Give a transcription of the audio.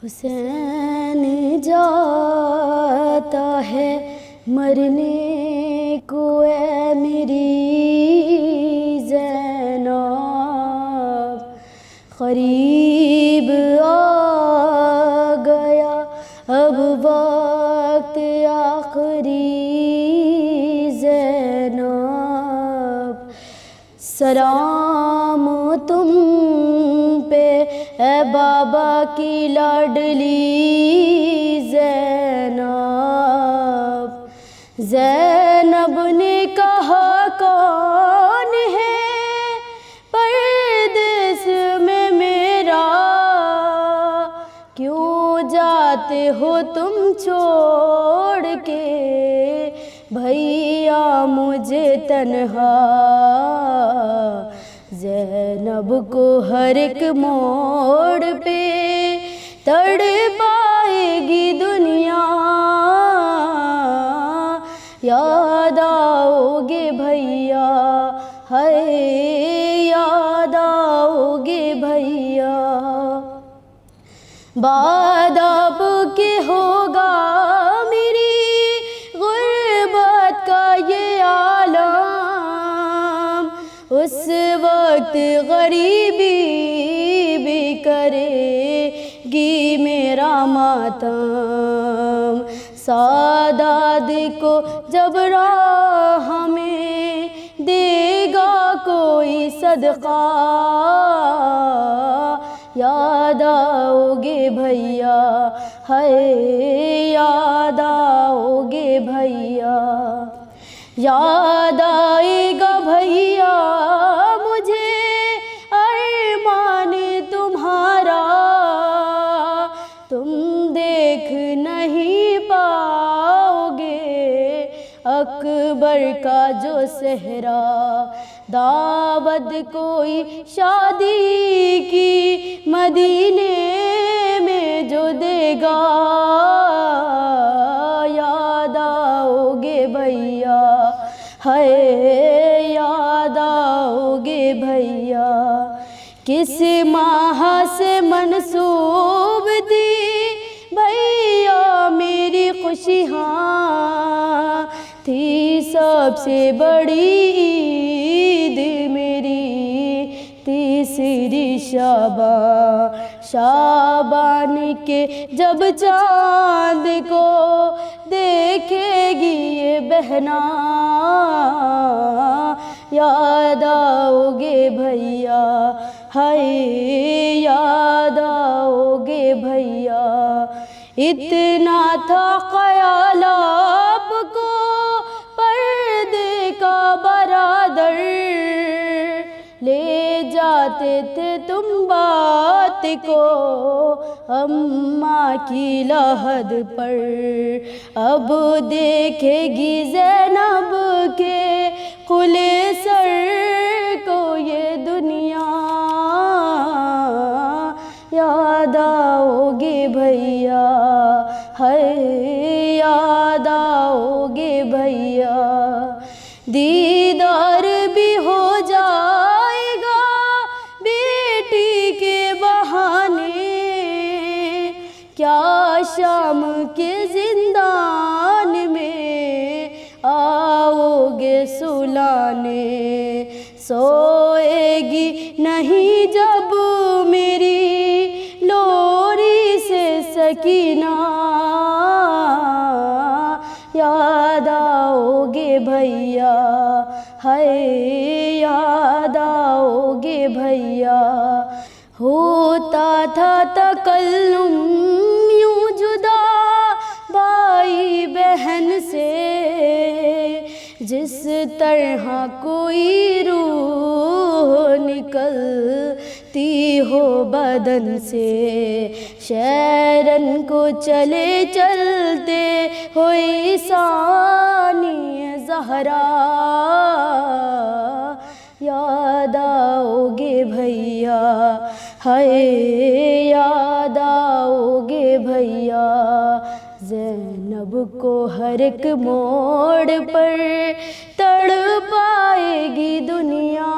हुसैन जाता है मरने को ऐ मेरी ज़ैनब, क़रीब आ गया अब वक्त आखिरी ज़ैनब। सलाम तुम पे ए बाबा की लाडली ज़ैनब। ज़ैनब ने कहा कौन है परदेस में मेरा, क्यों जाते हो तुम छोड़ के भैया मुझे तन्हा। ज़ैनब को हर एक मोड़ पे तड़पाएगी दुनिया, याद आओगे भैया, हाय याद आओगे भैया। बाद आपके होगा मेरी गुर्बत का ये आलम, उस वक्त गरीबी भी करेगी मेरा मातम। सादात को जब राह में देगा कोई सदका, याद आओगे भैया, हाय याद आओगे भैया। याद आएगा भैया मुझे अरमान तुम्हारा, तुम देख नहीं पाओगे अकबर का जो सेहरा। दावत कोई शादी की मदीने में जो देगा, याद आओगे भैया, हाय याद आओगे भैया। किस माह से मनसूब थी भैया मेरी खुशियाँ, थी सबसे बड़ी ईद मेरी तीसरी शाबान के जब चाँद को देखेगी ये बहना, याद आओगे भैया, हाय याद आओगे भैया। इतना था ख्याल आपको पर्दे का बरादर, ले जाते थे तुम बात को अम्मा की लहद पर। अब देखेगी ज़ैनब के खुले सर को ये दुनिया, याद आओगे भैया, हाय याद आओगे भैया। दीदार भी हो जाएगा बेटी के बहाने, क्या शाम के जिंदान में आओगे सुलाने। सोएगी नहीं जब मेरी लोरी से सकीना, याद आओगे भैया, हाय याद आओगे भैया। होता था तकल्लुम यूं जुदा भाई बहन से, जिस तरह कोई रूह निकलती हो बदन से। शहरन को चले चलते हुए सानी ज़हरा, याद आओगे भैया, हाय याद आओगे भैया। ज़ैनब को हर एक मोड़ पर तड़पाएगी दुनिया।